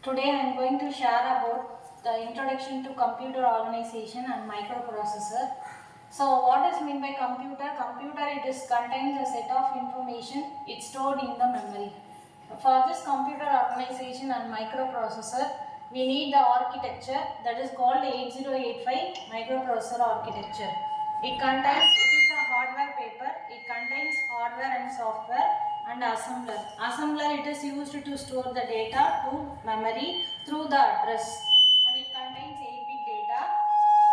Today I am going to share about the introduction to computer organization and microprocessor. So what is meant by computer? Computer, it is contains a set of information, it's stored in the memory. For this computer organization and microprocessor, we need the architecture that is called 8085 microprocessor architecture. It is a hardware paper, it contains hardware and software and assembler. Assembler, it is used to store the data to memory through the address, and it contains 8-bit data.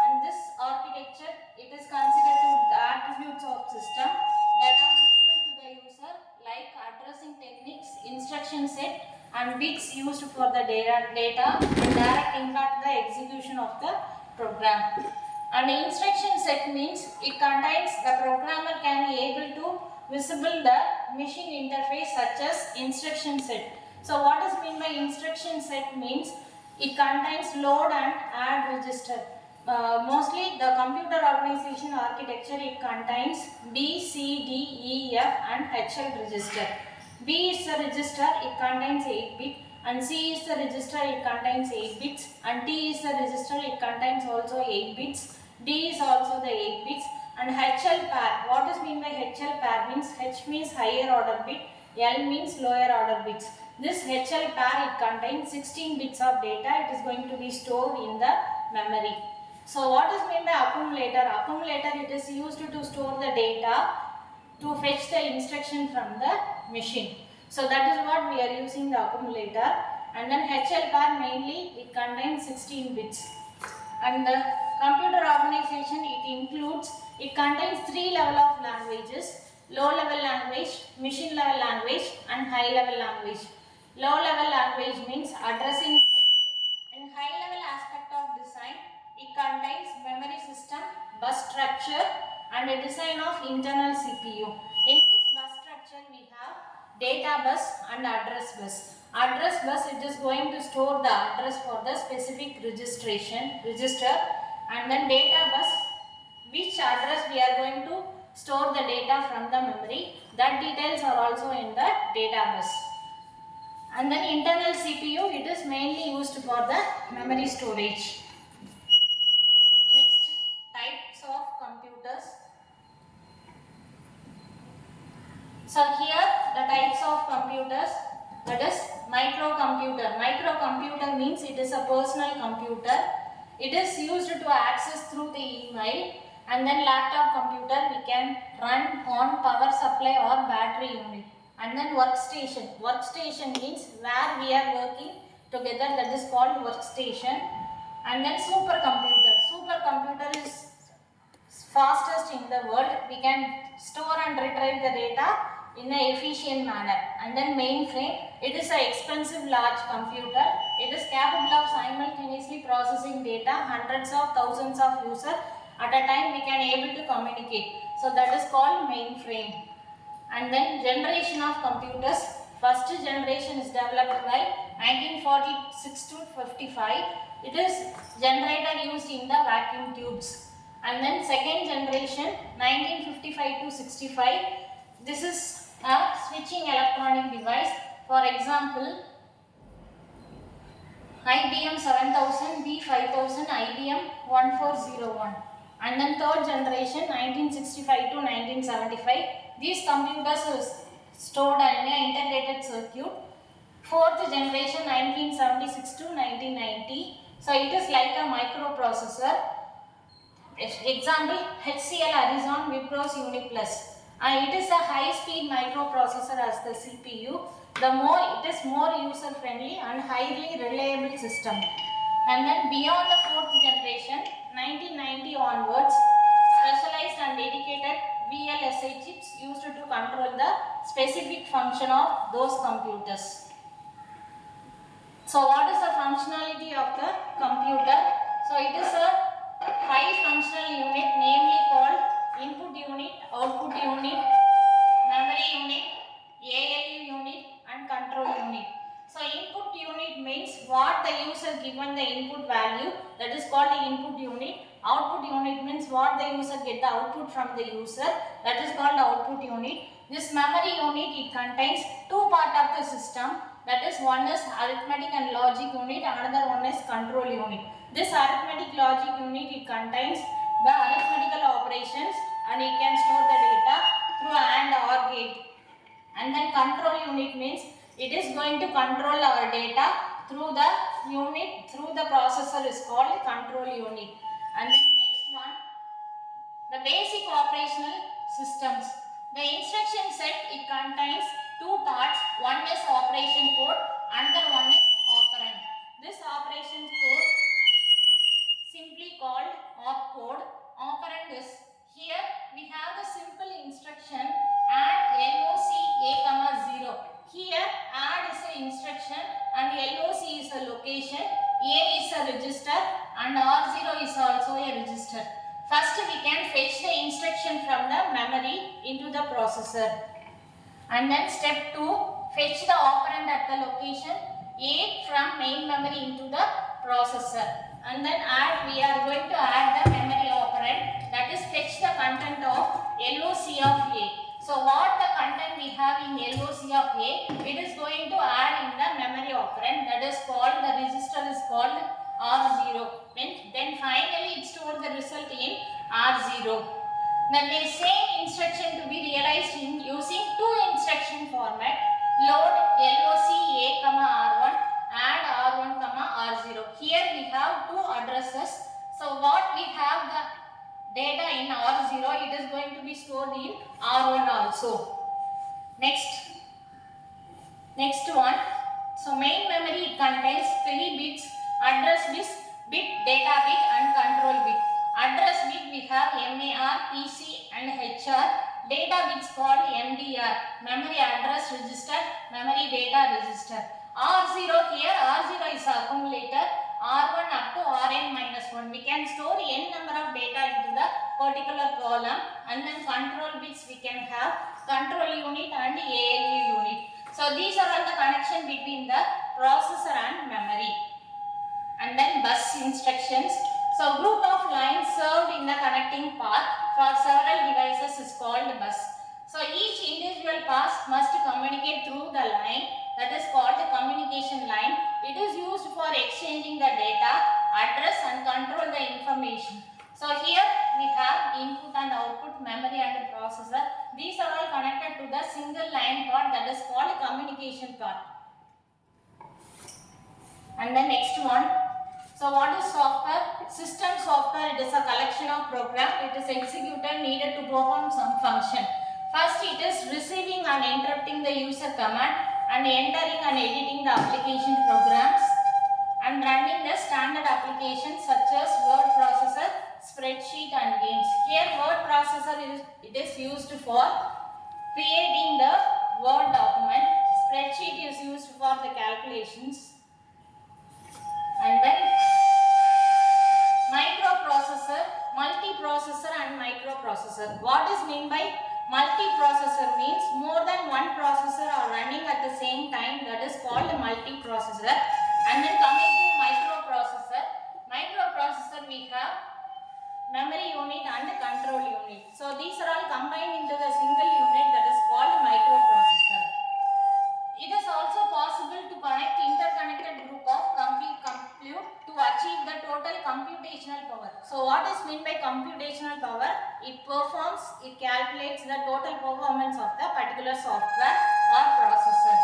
And this architecture, it is considered to the attributes of system that are visible to the user, like addressing techniques, instruction set and bits used for the data and direct impact the execution of the program. And instruction set means it contains the programmer can be able to visible the machine interface such as instruction set. So what is mean by instruction set means it contains load and add register. Mostly the computer organization architecture, it contains B, C, D, E, F and HL register. B is the register, it contains 8 bit, and C is the register, it contains 8 bits, and T is the register, it contains also 8 bits, D is also the 8 bits, and HL pair. What is mean by HL pair means H means higher order bit, L means lower order bits. This HL pair, it contains 16 bits of data, it is going to be stored in the memory. So what is mean by accumulator? Accumulator, it is used to store the data to fetch the instruction from the machine. So that is what we are using the accumulator. And then HL pair, mainly it contains 16 bits. And the computer organization, it contains 3 level of languages: low level language, machine level language and high level language. Low level language means addressing set, and high level aspect of design, it contains memory system, bus structure and a design of internal CPU. In this bus structure we have data bus and address bus. Address bus, it is going to store the address for the specific register, and then data bus, which address we are going to store the data from the memory, that details are also in the data bus. And then internal CPU, it is mainly used for the memory storage. Next, types of computers. So here the types of computers, that is microcomputer. Microcomputer means it is a personal computer. It is used to access through the email. And then laptop computer, we can run on power supply or battery unit. And then workstation. Workstation means where we are working together, that is called workstation. And then supercomputer. Supercomputer is fastest in the world. We can store and retrieve the data in an efficient manner. And then mainframe, it is an expensive large computer. It is capable of simultaneously processing data, hundreds of thousands of users at a time we can able to communicate. So that is called mainframe. And then generation of computers. First generation is developed by 1946 to 55. It is generator used in the vacuum tubes. And then second generation 1955 to 65. This is a switching electronic device. For example, IBM 7000, B5000, IBM 1401. And then third generation 1965 to 1975. These computers is stored in an integrated circuit. Fourth generation 1976 to 1990. So it is like a microprocessor. Example, HCL Arizon Wipros Uniplus. It is a high-speed microprocessor as the CPU. It is more user-friendly and highly reliable system. And then beyond the fourth generation, 1990 onwards, specialized and dedicated VLSI chips used to control the specific function of those computers. So what is the functionality of the computer? So it is a 5 functional unit, namely called input unit, output unit, memory unit, ALU unit and control unit. So input unit means what the user given the input value, that is called the input unit. Output unit means what the user get the output from the user, that is called the output unit. This memory unit, it contains two parts of the system. That is, one is arithmetic and logic unit, another one is control unit. This arithmetic logic unit, it contains the arithmetical operations and it can store the data through AND OR gate. And then control unit means it is going to control our data through the unit, through the processor is called control unit. And then next one, the basic operational systems. The instruction set, it contains two parts. One is operation code, another one is operand. This operation code simply called opcode. Operand is, here we have the simple instruction add LOC A, 0. Here add is an instruction and LOC is a location, A is a register and R0 is also a register. First we can fetch the instruction from the memory into the processor. And then step 2, fetch the operand at the location A from main memory into the processor. And then we are going to add the memory operand, that is fetch the content of LOC of A. So what the content we have in LOC of A, it is going to add in the memory operand, that is called, the register is called R0. Then finally it stores the result in R0. Then the same instruction to be realized in using two instruction format, load LOC A, R1, add R1, R0. Here we have two addresses. So what we have the data in R0, it is going to be stored in R1 also. Next one. So main memory, it contains 3 bits, address bit, data bit and control bit. Address bit we have MAR, PC and HR. Data bits called MDR, memory address register, memory data register. R0 here, R0 is accumulator, R1 up to Rn minus 1. We can store n number of data into the particular column, and then control bits we can have control unit and ALU unit. So these are all the connection between the processor and memory. And then bus instructions. So group of lines served in the connecting path for several devices is called bus. So each individual path must communicate through the line, that is called the communication line. It is used for exchanging the data, address and control the information. So here we have input and output, memory and processor. These are all connected to the single line part, that is called communication part. And the next one. So what is software? System software, it is a collection of programs. It is executed needed to perform some function. First it is receiving and interrupting the user command and entering and editing the application programs and running the standard applications such as word processor, spreadsheet and games. Here word processor is used for creating the Word document. Spreadsheet is used for the calculations. And then microprocessor, multiprocessor and microprocessor. What is mean by multiprocessor? Means more than one processor are running at the same time, that is called multiprocessor. And then coming to microprocessor, we have memory unit and control unit. So these are all combined into the single unit, that is called microprocessor. It is also possible to connect interconnected group of complete compute to achieve the total computational power. So what is meant by computational power? It calculates the total performance of the particular software or processor.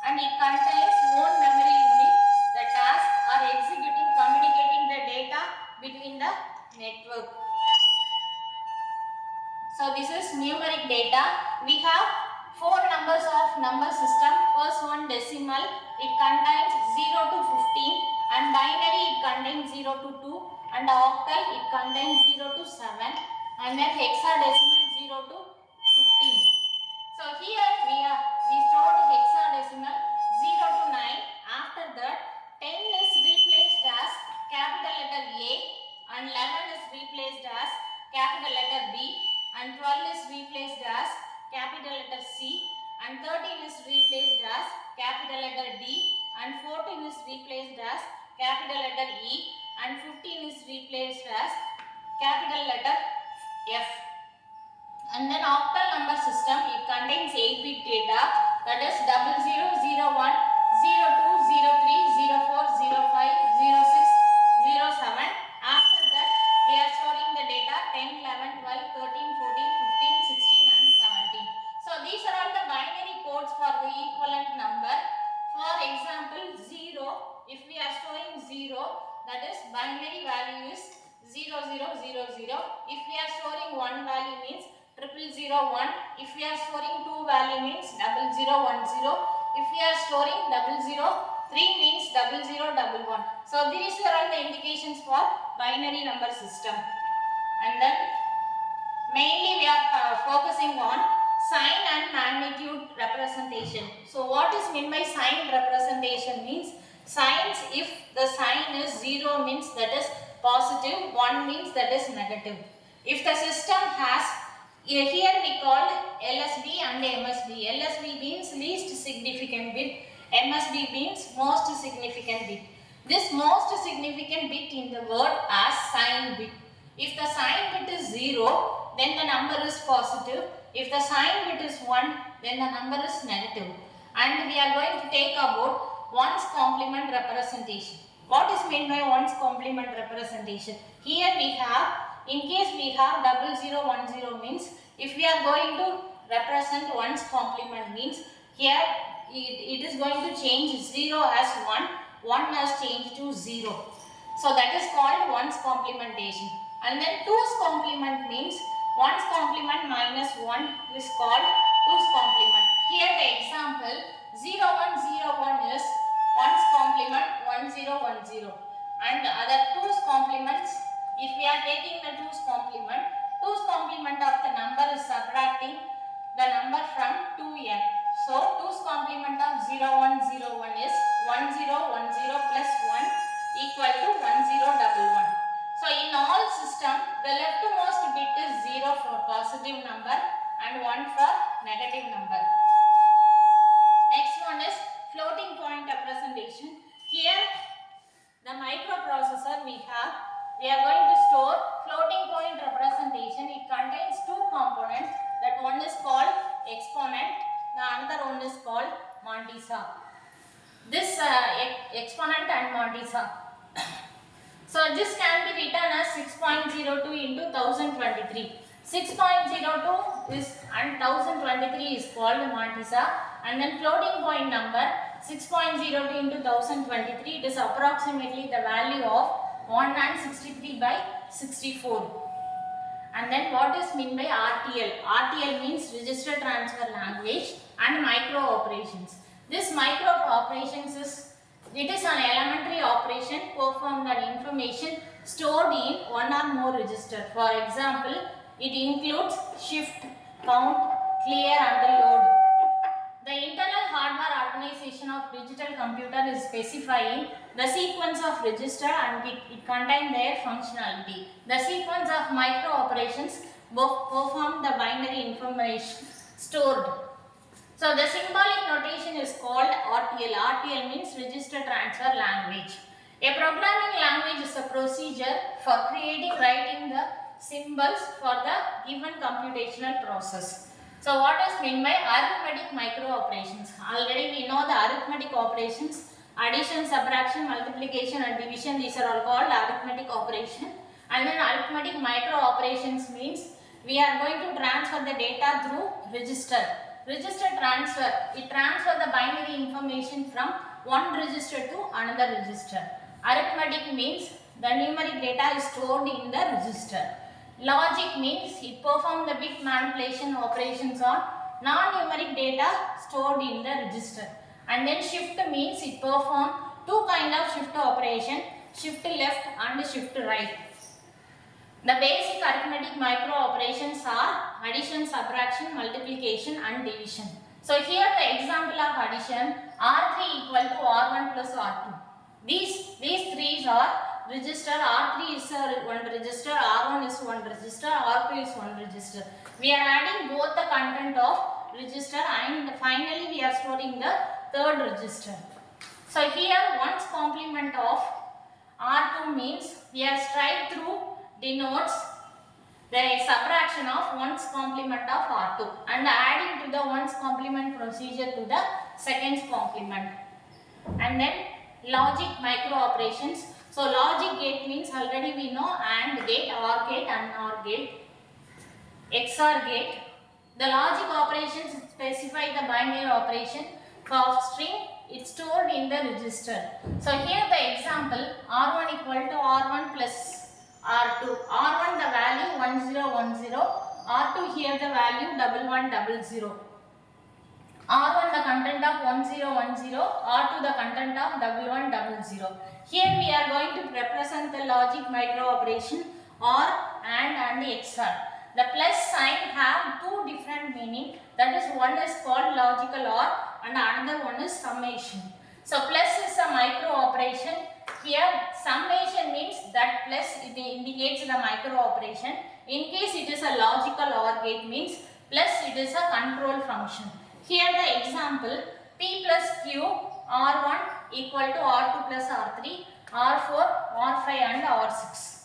And it contains own memory unit. The tasks are executing, communicating the data between the network. So this is numeric data. We have 4 numbers of number system. First one decimal, it contains 0 to 15, and binary it contains 0 to 2, and octal it contains 0 to 7, and then hexadecimal 0 to 15. So here we stored hexadecimal 0 to 9. After that 10 is replaced as capital letter A, and 11 is replaced as capital letter B, and 12 is replaced as capital letter C, and 13 is replaced as capital letter D, and 14 is replaced as capital letter E, and 15 is replaced as capital letter F. And then octal number system, it contains 8-bit data, that is 0001 02, 03, 04, 05, 06, 07. After that, we are storing the data 10, 11, 12, 13, 14, 15, 16 and 17. So these are all the binary codes for the equivalent number. For example, 0, if we are storing 0, that is binary value is 0000. If we are storing 1 value means 0001. If we are storing 2 value means 0010. If we are storing 003 means 0011. So these are all the indications for binary number system. And then mainly we are focusing on sign and magnitude representation. So what is meant by sign representation means signs, if the sign is 0 means that is positive, 1 means that is negative. If the system has, here we call LSB and MSB. LSB means least significant bit, MSB means most significant bit. This most significant bit in the word as sign bit. If the sign bit is 0, then the number is positive. If the sign bit is 1, then the number is negative. And we are going to take about 1's complement representation. What is meant by 1's complement representation? Here we have, in case we have 0010 means, if we are going to represent 1's complement means, here it is going to change 0 as 1, 1 has changed to 0. So that is called 1's complementation. And then 2's complement means 1's complement minus 1 is called 2's complement. Here the example 0101 is 1's complement 1010. And the other 2's complements, if we are taking the 2's complement of the number is subtracting the number from 2n. So 2's complement of 0101 is 1010 plus 1 equal to 1011. So in all system, the leftmost bit is 0 for positive number and 1 for negative number. Next one is floating point representation. Here the microprocessor we are going to store floating point representation. It contains two components. That one is called exponent, the another one is called mantissa. This exponent and mantissa. So this can be written as 6.02 into 1023. 6.02 is and 1023 is called mantissa, and then floating point number 6.02 into 1023, it is approximately the value of 163 by 64. And then what is meant by RTL? RTL means register transfer language and micro operations. This micro operations is an elementary operation performed on information stored in one or more register. For example, it includes shift, count, clear and load. The internal hardware organization of digital computer is specifying the sequence of register and it contains their functionality. The sequence of micro operations perform the binary information stored. So the symbolic notation is called RTL. RTL means register transfer language. A programming language is a procedure for creating, writing the symbols for the given computational process. So what is meant by arithmetic micro operations? Already we know the arithmetic operations, addition, subtraction, multiplication and division, these are all called arithmetic operation. And then arithmetic micro operations means we are going to transfer the data through register. Register transfer, it transfers the binary information from one register to another register. Arithmetic means the numeric data is stored in the register. Logic means it performs the bit manipulation operations on non-numeric data stored in the register. And then shift means it performs two kinds of shift operation, shift left and shift right. The basic arithmetic micro operations are addition, subtraction, multiplication and division. So here the example of addition, R3 equal to R1 plus R2. These three are register. R3 is one register, R1 is one register, R2 is one register. We are adding both the content of register and finally we are storing the third register. So here 1's complement of R2 means we are straight through denotes the subtraction of 1's complement of R2 and adding to the 1's complement procedure to the 2's complement. And then logic micro operations. So logic gate means already we know AND gate, OR gate and NOR gate, XOR gate. The logic operations specify the binary operation of string. It's stored in the register. So here the example R1 equal to R1 plus R2. R1 the value 1010, R2 here the value 1100. R1 the content of 1010, R2 the content of 1100. Here we are going to represent the logic micro operation OR, and XOR. The plus sign have two different meaning. That is, one is called logical OR and another one is summation. So plus is a micro operation. Here summation means that plus it indicates the micro operation. In case it is a logical OR gate means plus it is a control function. Here the example P plus Q R1 equal to R2 plus R3, R4, R5 and R6.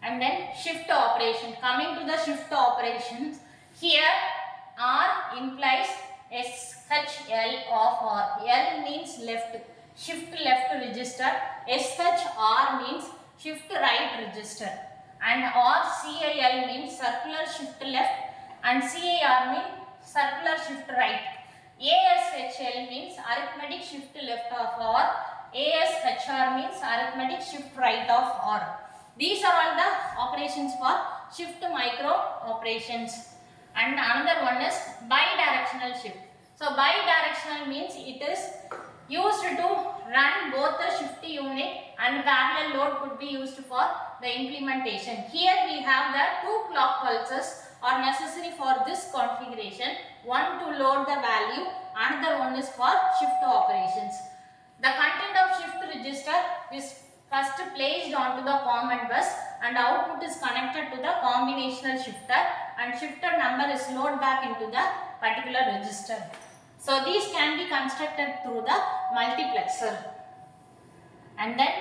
And then shift operation. Coming to the shift operations, here R implies SHL of R. L means left, shift left register. SHR means shift right register. And RCAL means circular shift left and CAR means circular shift right. ASHL means arithmetic shift left of R. ASHR means arithmetic shift right of R. These are all the operations for shift micro operations. And another one is bidirectional shift. So bidirectional means it is used to run both the shift unit and parallel load could be used for the implementation. Here we have the two clock pulses are necessary for this configuration. One to load the value, another one is for shift operations. The content of shift register is first placed onto the common bus and output is connected to the combinational shifter and shifter number is loaded back into the particular register. So these can be constructed through the multiplexer. And then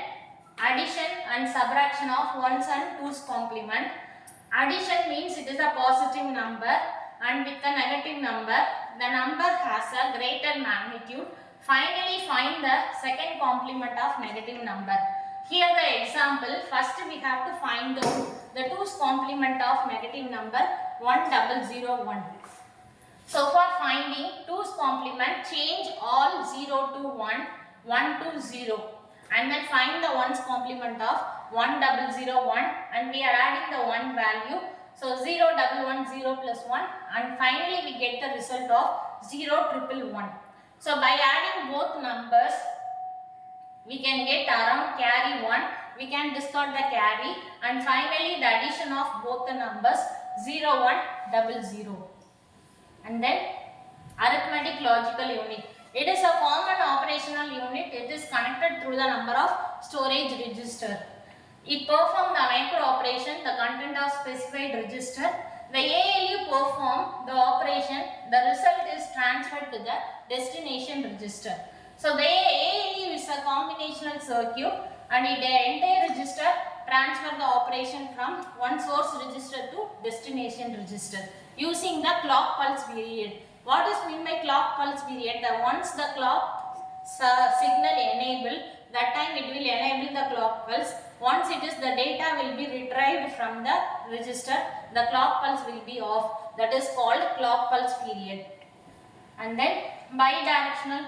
addition and subtraction of ones and twos complement. Addition means it is a positive number and with a negative number, the number has a greater magnitude. Finally find the second complement of negative number. Here the example, first we have to find the twos complement of negative number 1001. So for finding twos complement, change all 0 to 1, 1 to 0 and then find the ones complement of 1001 and we are adding the 1 value. So 0110 plus 1 and finally we get the result of 0111. So by adding both numbers, we can get around carry 1, we can discard the carry and finally the addition of both the numbers 0100. And then arithmetic logical unit. It is a common operational unit. It is connected through the number of storage register. It performs the micro operation, the content of specified register. The ALU perform the operation, the result is transferred to the destination register. So the ALU is a combinational circuit and the entire register transfer the operation from one source register to destination register using the clock pulse period. What is mean by clock pulse period? That once the clock signal enable, that time it will enable the clock pulse. Once it is, the data will be retrieved from the register, the clock pulse will be off. That is called clock pulse period. And then bidirectional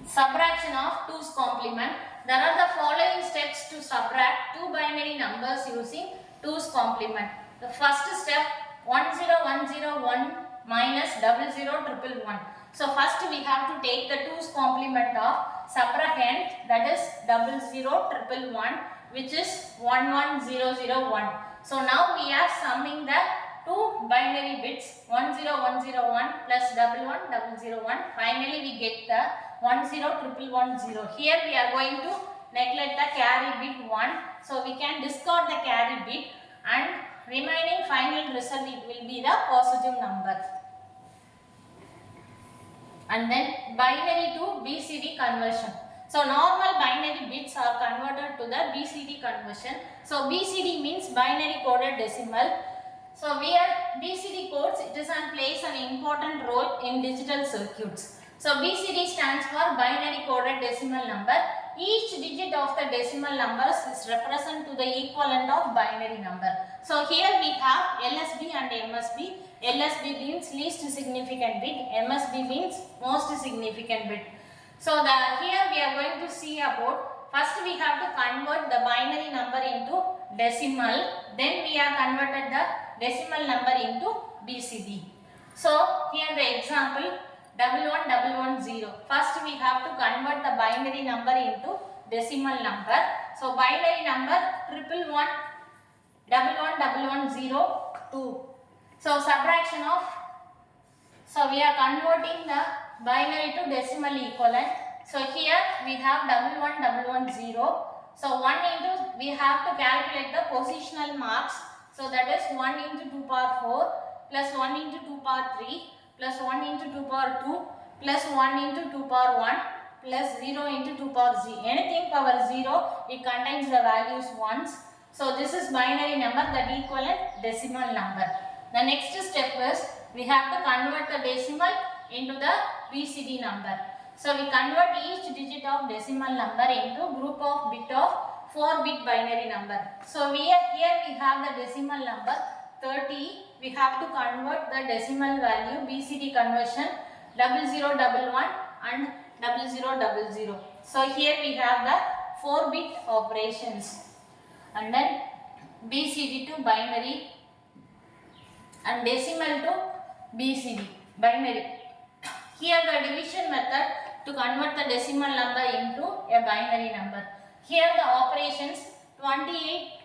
subtraction of twos complement. There are the following steps to subtract two binary numbers using twos complement. The first step, 10101 minus 00111. So first we have to take the twos complement of subtrahend, that is 00111, which is 11001. So now we are summing the two binary bits 10101 plus 11001. Finally we get the 10110. Here we are going to neglect the carry bit 1. So we can discard the carry bit and remaining final result it will be the positive number. And then binary to BCD conversion. So normal binary bits are converted to the BCD conversion. So BCD means binary coded decimal. So where BCD codes, it is plays an important role in digital circuits. So BCD stands for binary coded decimal number. Each digit of the decimal numbers is represent to the equivalent of binary number. So here we have LSB and MSB. LSB means least significant bit, MSB means most significant bit. So here we are going to see about, first we have to convert the binary number into decimal, then we are converted the decimal number into BCD. So here the example 11110. First we have to convert the binary number into decimal number. So binary number 1111102. So subtraction of, so we are converting the binary to decimal equivalent. So here we have 11110. So 1 into, we have to calculate the positional marks. So that is 1 into 2 power 4 plus 1 into 2 power 3 plus 1 into 2 power 2 plus 1 into 2 power 1 plus 0 into 2 power 0. Anything power 0, it contains the values ones. So this is binary number, that equivalent decimal number. The next step is we have to convert the decimal into the BCD number. So we convert each digit of decimal number into group of bit of 4-bit binary number. So here we have the decimal number 30. We have to convert the decimal value, BCD conversion 0011 and 0000. So here we have the 4-bit operations, and then BCD to binary and decimal to BCD binary. Here the division method to convert the decimal number into a binary number. Here the operations 28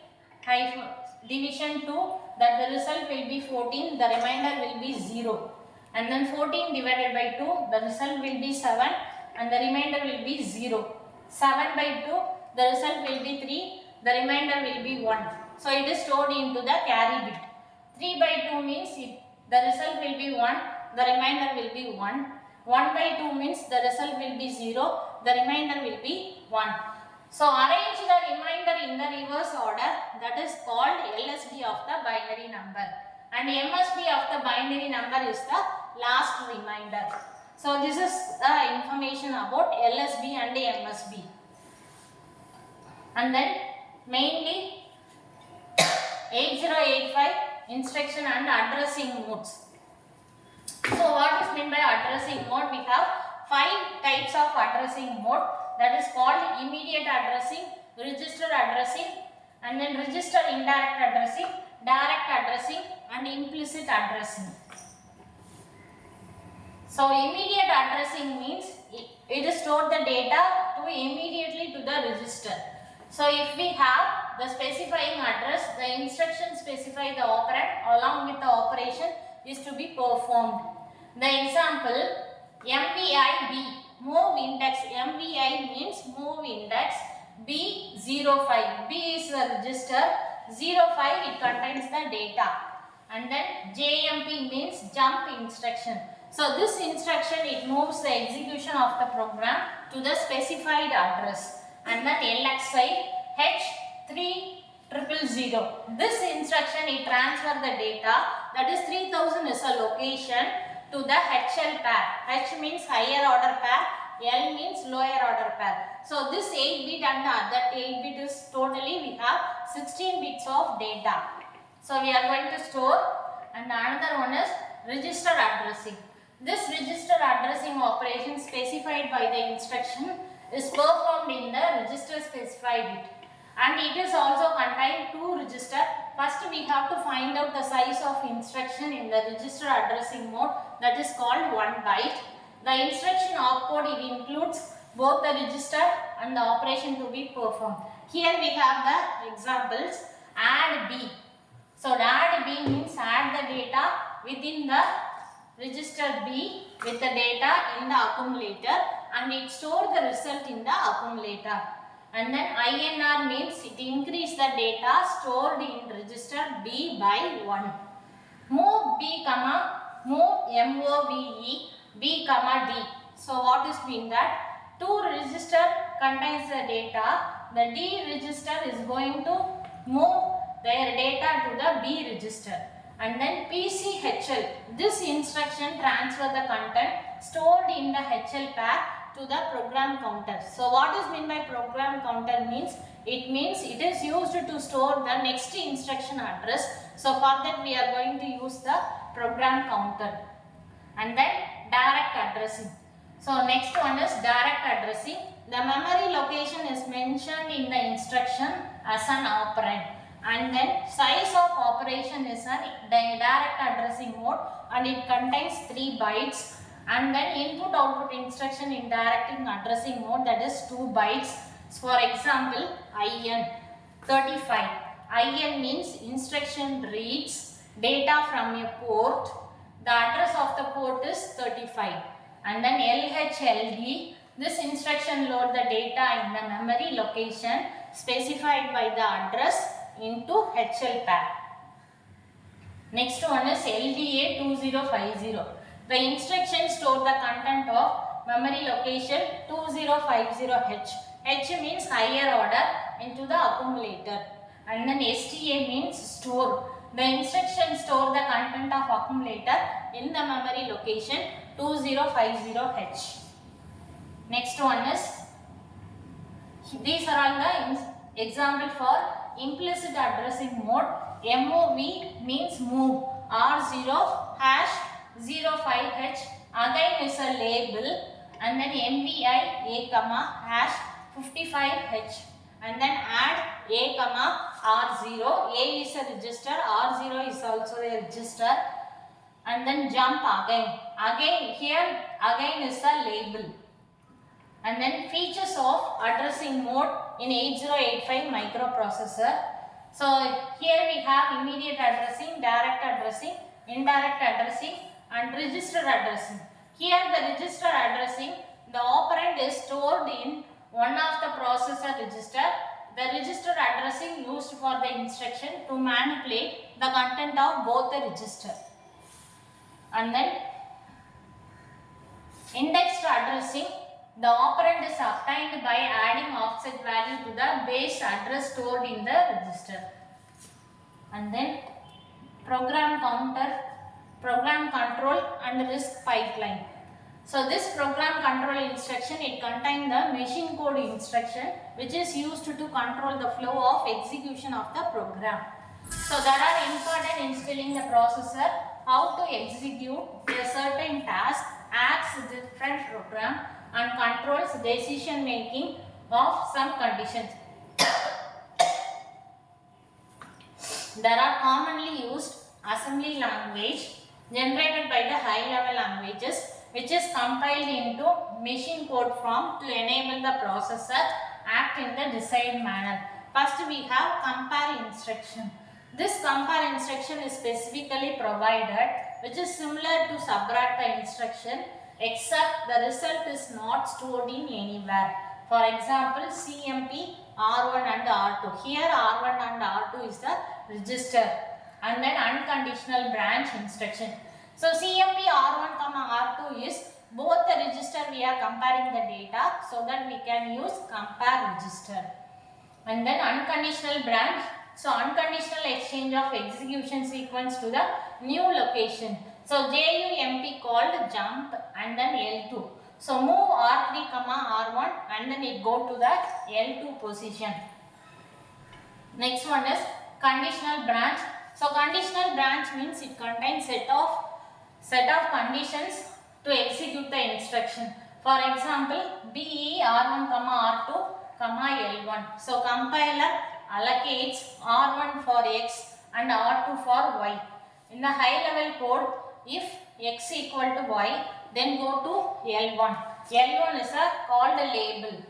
division 2, that the result will be 14, the remainder will be 0. And then 14 divided by 2, the result will be 7 and the remainder will be 0. 7 by 2, the result will be 3, the remainder will be 1. So it is stored into the carry bit. 3 by 2 means the result will be 1, the remainder will be 1. 1 by 2 means the result will be 0, the remainder will be 1. So arrange the remainder in the reverse order, that is called LSB of the binary number, and MSB of the binary number is the last remainder. So this is the information about LSB and MSB. And then mainly 8085 instruction and addressing modes. So what is meant by addressing mode? We have 5 types of addressing mode, that is called immediate addressing, register addressing, and then register indirect addressing, direct addressing, and implicit addressing. So immediate addressing means it stores the data to immediately to the register. So if we have the specifying address, the instruction specify the operand along with the operation is to be performed. The example MVI B, move index. MVI means move index B05. B is the register, 05 it contains the data, and then JMP means jump instruction. So this instruction, it moves the execution of the program to the specified address, and then LXI H3000. This instruction, it transfer the data, that is 3000 is a location, to the HL pair. H means higher order pair, L means lower order pair. So this 8 bit and the other 8 bit is totally we have 16 bits of data. So we are going to store, and another one is register addressing. This register addressing operation specified by the instruction is performed in the register specified bit, and it is also contained 2 register. First we have to find out the size of instruction in the register addressing mode, that is called 1 byte. The instruction opcode, it includes both the register and the operation to be performed. Here we have the examples. Add B. So add B means add the data within the register B with the data in the accumulator, and it stores the result in the accumulator. And then INR means it increase the data stored in register B by 1. Move B comma move MOVE B comma D. So what is mean that 2 register contains the data, the D register is going to move their data to the B register. And then PCHL, this instruction transfer the content stored in the HL pair to the program counter. So what is meant by program counter means, it means it is used to store the next instruction address. So for that we are going to use the program counter. And then direct addressing. So next one is direct addressing. The memory location is mentioned in the instruction as an operand. And then size of operation is a direct addressing mode and it contains 3 bytes. And then input output instruction in direct addressing mode, that is 2 bytes. For example, IN 35. IN means instruction reads data from a port. The address of the port is 35. And then LHLD, this instruction load the data in the memory location specified by the address into HL pair. Next one is LDA 2050. The instruction store the content of memory location 2050H. H means higher order into the accumulator. And then STA means store. The instruction store the content of accumulator in the memory location 2050H. Next one is, these are all the example for implicit addressing mode. MOV means move. R0 hash 05H again is a label. And then MVI A comma hash 55H. And then add A comma R0. A is a register, R0 is also a register. And then jump again. Again here again is a label. And then features of addressing mode in 8085 microprocessor. So here we have immediate addressing, direct addressing, indirect addressing and register addressing. Here the register addressing, the operand is stored in one of the processor register. The register addressing used for the instruction to manipulate the content of both the register. And then indexed addressing, the operand is obtained by adding offset value to the base address stored in the register. And then program counter, program control and RISC pipeline. So this program control instruction, it contains the machine code instruction which is used to control the flow of execution of the program. So there are important instilling the processor how to execute a certain task, acts different program and controls decision making of some conditions. There are commonly used assembly language generated by the high level languages which is compiled into machine code form to enable the processor act in the desired manner. First we have compare instruction. This compare instruction is specifically provided which is similar to subtract the instruction except the result is not stored in anywhere. For example, CMP R1 and R2. Here R1 and R2 is the register and then unconditional branch instruction. So CMP R1 R2 is both the register we are comparing the data so that we can use compare register. And then unconditional branch. So unconditional exchange of execution sequence to the new location. So JUMP called jump and then L2. So move R3 R1 and then it go to the L2 position. Next one is conditional branch. So conditional branch means it contains set of conditions to execute the instruction. For example, BE R1 R2 L1. So compiler allocates R1 for X and R2 for Y. In the high level code, if X equal to Y, then go to L1. L1 is called a label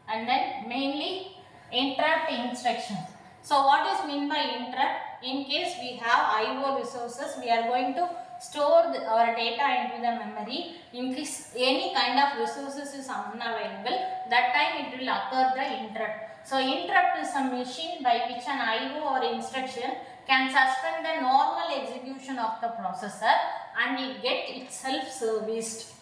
and then mainly interrupt instruction. So what is meant by interrupt? In case we have IO resources, we are going to store our data into the memory. In case any kind of resources is unavailable, that time it will occur the interrupt. So interrupt is a machine by which an IO or instruction can suspend the normal execution of the processor and it get itself serviced.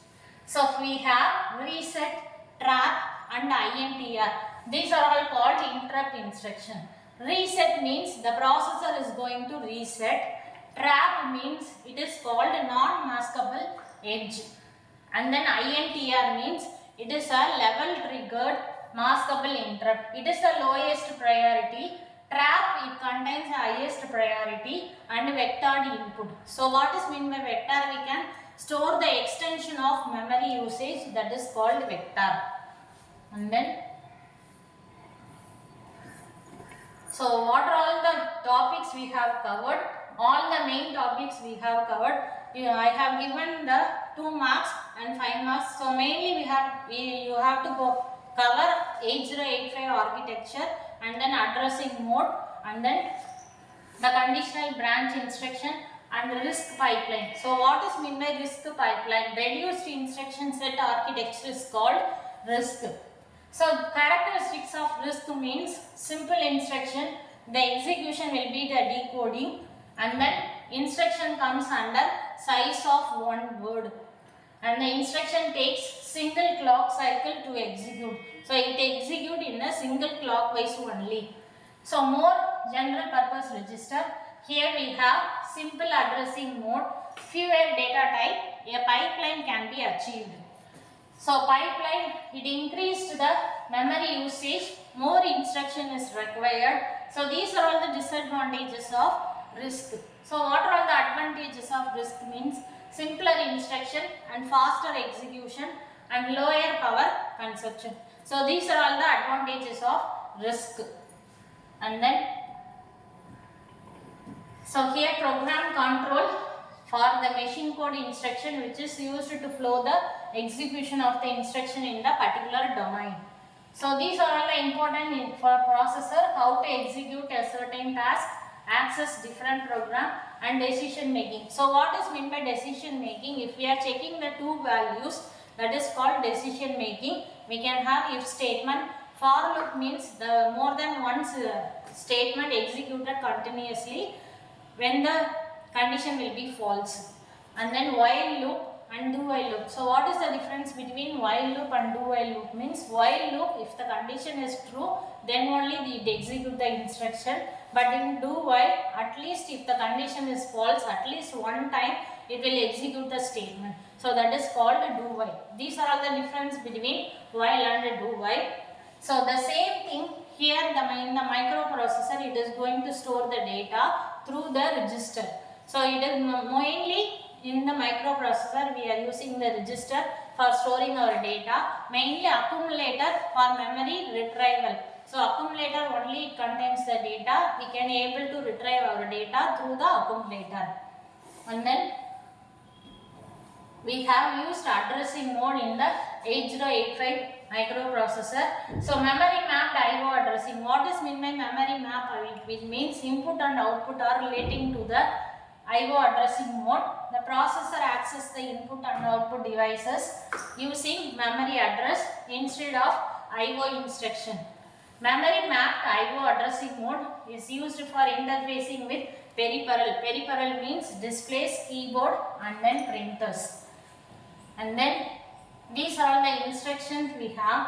So we have reset, trap and INTR. These are all called interrupt instruction. Reset means the processor is going to reset. Trap means it is called non-maskable edge. And then INTR means it is a level triggered maskable interrupt. It is the lowest priority. Trap, it contains the highest priority and vectored input. So what is meant by vector? We can store the extension of memory usage, that is called vector. And then, so what are all the topics we have covered? All the main topics we have covered. I have given the 2 marks and 5 marks. So mainly you have to cover 8085 architecture, and then addressing mode, and then the conditional branch instruction and RISC pipeline. So what is meant by RISC pipeline? Reduced instruction set architecture is called RISC. So characteristics of RISC means simple instruction, the execution will be the decoding, and then instruction comes under size of one word, and the instruction takes single clock cycle to execute. So it execute in a single clockwise only. So more general purpose register. Here we have simple addressing mode, fewer data type, a pipeline can be achieved. So pipeline, it increased the memory usage, more instruction is required. So these are all the disadvantages of RISC. So what are all the advantages of RISC means? Simpler instruction and faster execution and lower power consumption. So these are all the advantages of RISC. And then, so here program control for the machine code instruction, which is used to flow the execution of the instruction in the particular domain. So these are all the important for processor, how to execute a certain task, access different program, and decision making. So what is meant by decision making? If we are checking the 2 values, that is called decision making. We can have if statement. For loop means the more than one statement executed continuously when the condition will be false. And then while loop and do while loop. So what is the difference between while loop and do while loop? Means while loop, if the condition is true, then only it execute the instruction. But in do while, at least if the condition is false, at least one time it will execute the statement. So that is called do while. These are all the difference between while and do while. So the same thing here in the microprocessor, it is going to store the data through the register. So it is mainly in the microprocessor we are using the register for storing our data, mainly accumulator for memory retrieval. So accumulator only contains the data, we can able to retrieve our data through the accumulator. And then we have used addressing mode in the 8085 microprocessor. So memory mapped IO addressing. What is meant by memory map? It means input and output are relating to the IO addressing mode. The processor accesses the input and output devices using memory address instead of IO instruction. Memory mapped IO addressing mode is used for interfacing with peripheral. Peripheral means displays, keyboard, and then printers. And then these are all the instructions we have.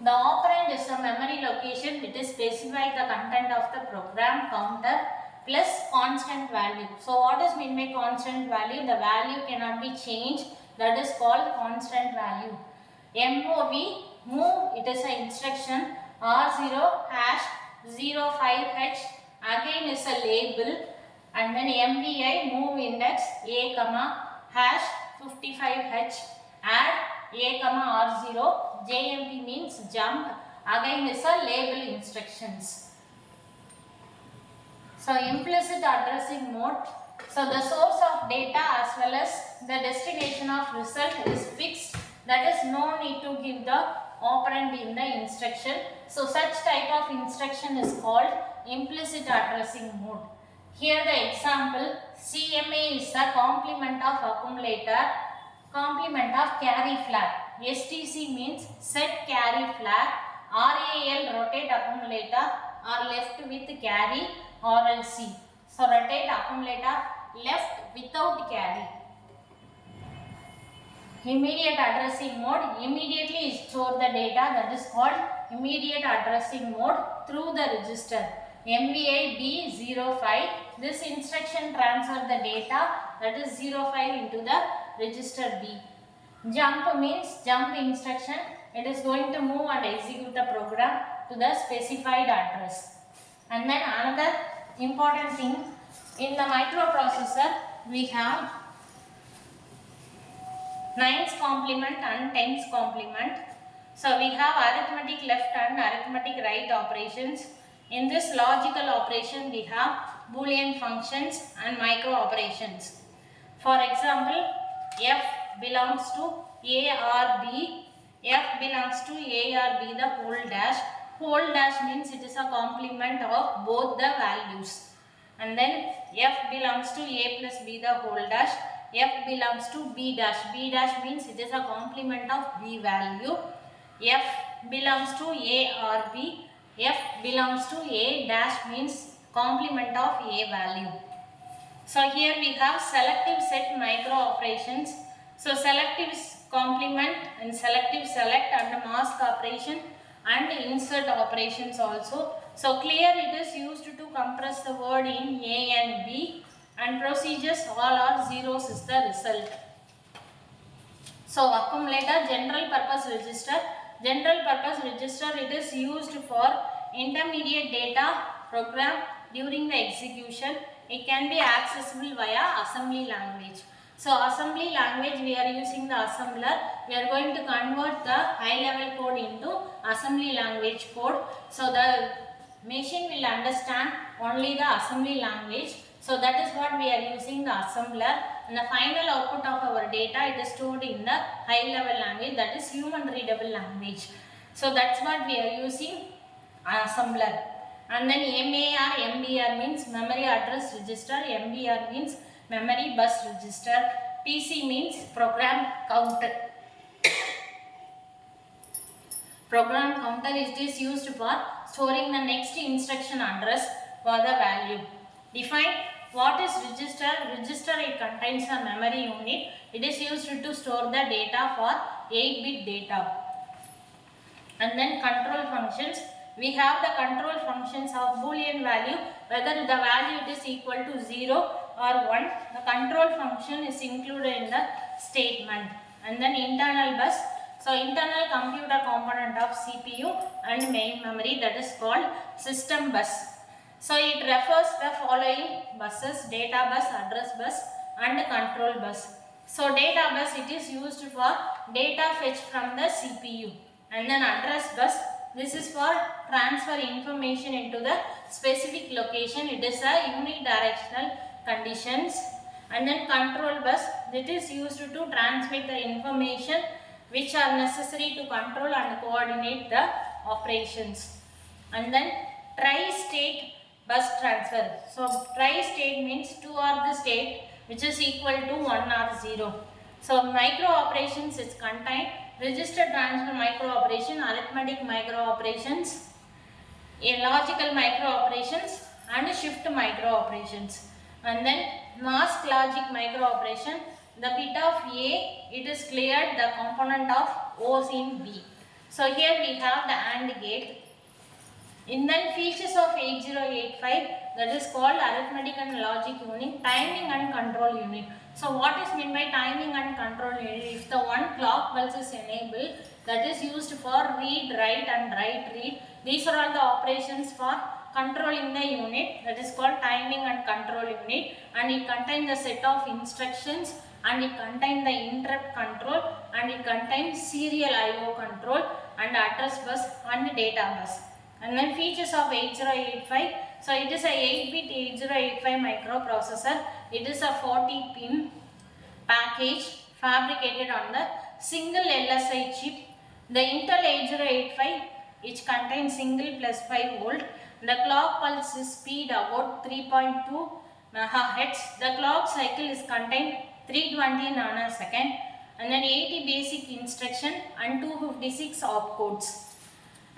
The operand is a memory location which is specify the content of the program counter plus constant value. So what is meant by constant value? The value cannot be changed. That is called constant value. MOV, move, it is an instruction. R0 hash 05H, again is a label. And then MVI, move index A comma hash 55H, add A comma R0. JMP means jump, again is a label instructions. So implicit addressing mode. So the source of data as well as the destination of result is fixed. That is no need to give the operand in the instruction. So such type of instruction is called implicit addressing mode. Here the example, CMA is the complement of accumulator, complement of carry flag. STC means set carry flag. RAL rotate accumulator are left with carry. RLC. So rotate accumulator left without carry. Immediate addressing mode, immediately store the data, that is called immediate addressing mode through the register. MVI B05, this instruction transfer the data, that is 05 into the register B. Jump means jump instruction. It is going to move and execute the program to the specified address. And then another important thing, in the microprocessor we have 9's complement and 10's complement. So we have arithmetic left and arithmetic right operations. In this logical operation we have Boolean functions and micro operations. For example, f belongs to a or b. F belongs to a or b the whole dash. Whole dash means it is a complement of both the values. And then f belongs to a plus b the whole dash. F belongs to b dash. B dash means it is a complement of b value. F belongs to a or b. F belongs to a dash means complement of a value. So here we have selective set micro operations. So selective complement and selective select and mask operation and insert operations also. So clear it is used to compress the word in A and B, and procedures all are zeros is the result. So accumulator, general purpose register. General purpose register, it is used for intermediate data program during the execution. It can be accessible via assembly language. So assembly language, we are using the assembler. We are going to convert the high level code into assembly language code. So the machine will understand only the assembly language. So that is what we are using the assembler, and the final output of our data, it is stored in the high level language, that is human readable language. So that's what we are using assembler. And then MAR, MBR means memory address register, MBR means memory bus register, PC means program counter. Program counter is used for storing the next instruction address for the value. Define what is register. Register, it contains a memory unit. It is used to store the data for 8-bit data. And then control functions. We have the control functions of Boolean value, whether the value it is equal to 0 or 1. The control function is included in the statement. And then internal bus. So internal computer component of CPU and main memory, that is called system bus. So it refers the following buses: data bus, address bus and control bus. So data bus, it is used for data fetch from the CPU. And then address bus, this is for transfer information into the specific location. It is a unidirectional conditions. And then control bus, it is used to transmit the information which are necessary to control and coordinate the operations. And then tri-state bus transfer. So tri-state means 2 are the state which is equal to 1 or 0. So micro operations is contained register transfer micro operation, arithmetic micro operations, a logical micro operations and shift micro operations. And then mask logic micro operation, the bit of A, it is cleared the component of O's in B. So here we have the AND gate. In then features of 8085, that is called arithmetic and logic unit, timing and control unit. So what is meant by timing and control unit? If the one clock pulse is enabled, that is used for read, write and write, read. These are all the operations for controlling the unit, that is called timing and control unit, and it contains a set of instructions, and it contains the interrupt control, and it contains serial I/O control and address bus and data bus. And then features of 8085. So it is a 8-bit 8085 microprocessor. It is a 40-pin package fabricated on the single LSI chip. The Intel 8085, which contains single plus 5 volt. The clock pulse is speed about 3.2 MHz. The clock cycle is contained 320 nanosecond. And then 80 basic instruction and 256 opcodes.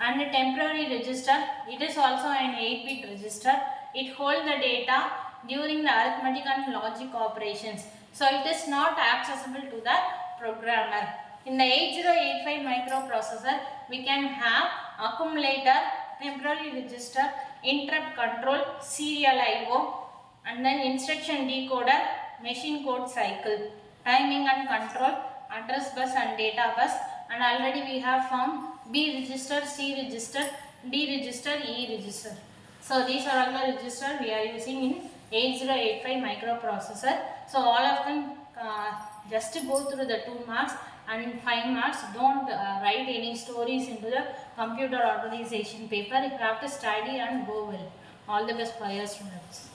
And a temporary register, it is also an 8-bit register. It holds the data during the arithmetic and logic operations. So it is not accessible to the programmer. In the 8085 microprocessor, we can have accumulator, temporary register, interrupt control, serial I/O, and then instruction decoder, machine code cycle, timing and control, address bus and data bus, and already we have found B register, C register, D register, E register. So these are all the register we are using in 8085 microprocessor. So all of them just go through the 2 marks, and in 5 marks don't write any stories into the computer organization paper. You have to study and go well. All the best for your students.